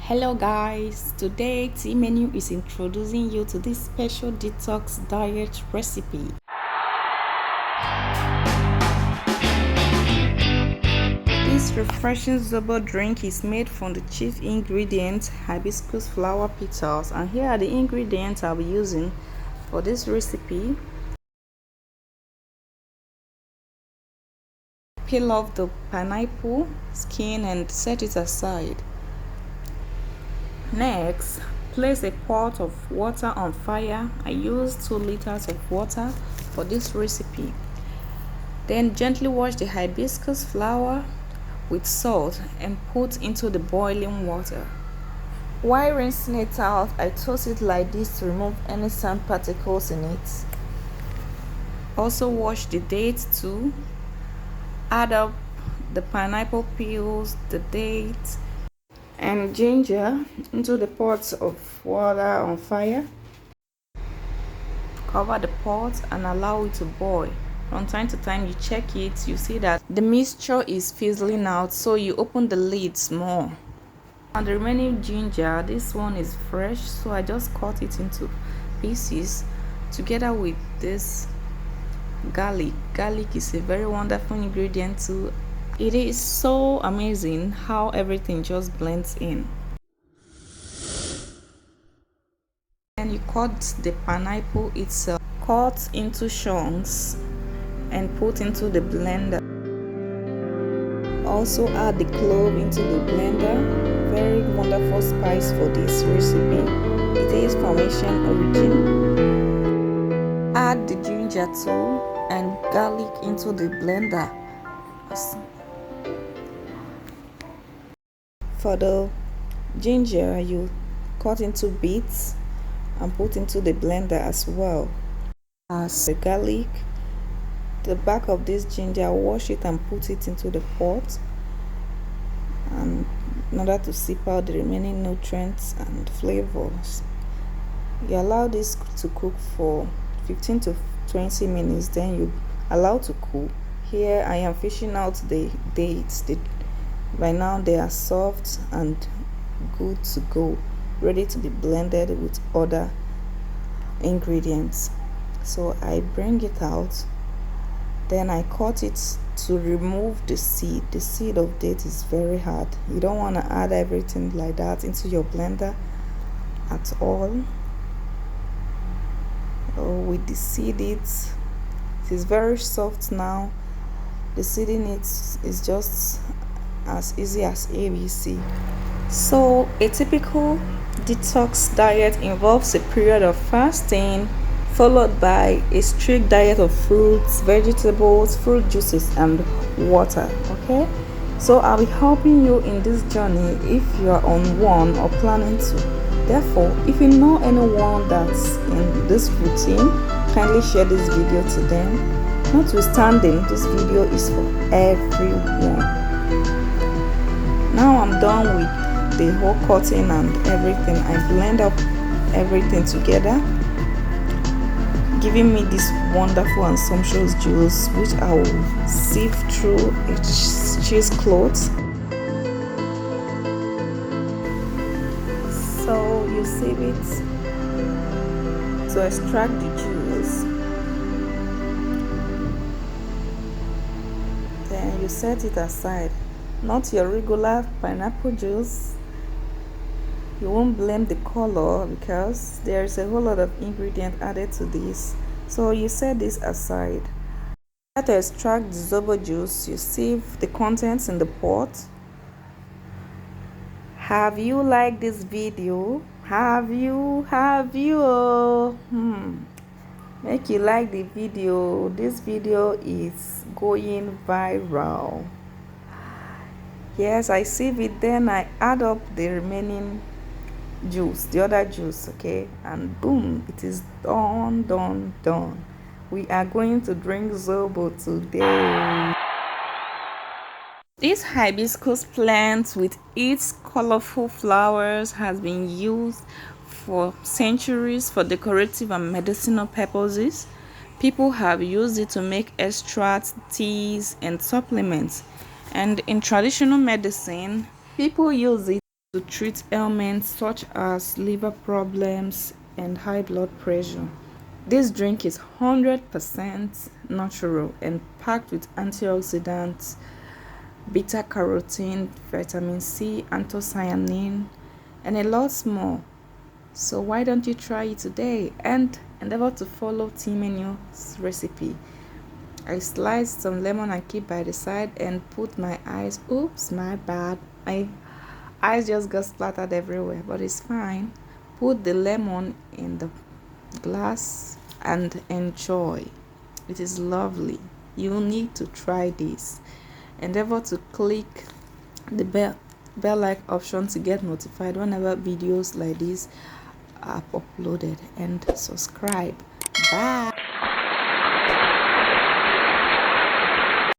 Hello guys, today tea menu is introducing you to this special detox diet recipe. This refreshing zobo drink is made from the chief ingredient hibiscus flower petals, and here are the ingredients I'll be using for this recipe. Peel off the pineapple skin and set it aside. Next, place a pot of water on fire. I use 2 liters of water for this recipe. Then gently wash the hibiscus flower with salt and put into the boiling water. While rinsing it out, I toss it like this to remove any sand particles in it. Also wash the dates too. Add up the pineapple peels, the dates, and ginger into the pot of water on fire. Cover the pot and allow it to boil. From time to time you check it, you see that the mixture is fizzling out, so you open the lid small. And the remaining ginger, this one is fresh, so I just cut it into pieces together with this garlic. Garlic is a very wonderful ingredient too. It is so amazing how everything just blends in. And you cut the pineapple itself, cut into chunks and put into the blender. Also add the clove into the blender. Very wonderful spice for this recipe. It is from Asian origin. Add the ginger too and garlic into the blender. For the ginger, you cut into bits and put into the blender as well. As the garlic, the back of this ginger, wash it and put it into the pot, and in order to sip out the remaining nutrients and flavors. You allow this to cook for 15 to 20 minutes, then you allow to cool. Here I am fishing out the dates. By now they are soft and good to go, ready to be blended with other ingredients. So I bring it out, then I cut it to remove the seed. The seed of date is very hard. You don't want to add everything like that into your blender at all. With the seed, it is very soft now. The seed in it is just as easy as ABC. So a typical detox diet involves a period of fasting followed by a strict diet of fruits, vegetables, fruit juices and water. Okay, so I'll be helping you in this journey if you are on one or planning to. Therefore, if you know anyone that's in this routine, kindly share this video to them. Notwithstanding, this video is for everyone. Now I'm done with the whole cutting and everything. I blend up everything together, giving me this wonderful and sumptuous juice, which I will sieve through a cheesecloth. So you sieve it to extract the juice. Then you set it aside. Not your regular pineapple juice. You won't blame the color because there is a whole lot of ingredient added to this. So you set this aside. To extract the zobo juice, you sieve the contents in the pot. Have you liked this video? Have you? Make you like the video. This video is going viral. Yes, I sieve it, then I add up the remaining juice, the other juice, okay, and boom, it is done. We are going to drink zobo today. This hibiscus plant with its colorful flowers has been used for centuries for decorative and medicinal purposes. People have used it to make extracts, teas and supplements. And in traditional medicine, people use it to treat ailments such as liver problems and high blood pressure. This drink is 100% natural and packed with antioxidants, beta carotene, vitamin C, anthocyanin, and a lot more. So why don't you try it today and endeavor to follow Team Menu's recipe. I sliced some lemon and keep by the side and put my eyes. Oops, my bad. My eyes just got splattered everywhere, but it's fine. Put the lemon in the glass and enjoy. It is lovely. You need to try this. Endeavor to click the bell-like option to get notified whenever videos like this are uploaded, and subscribe. Bye.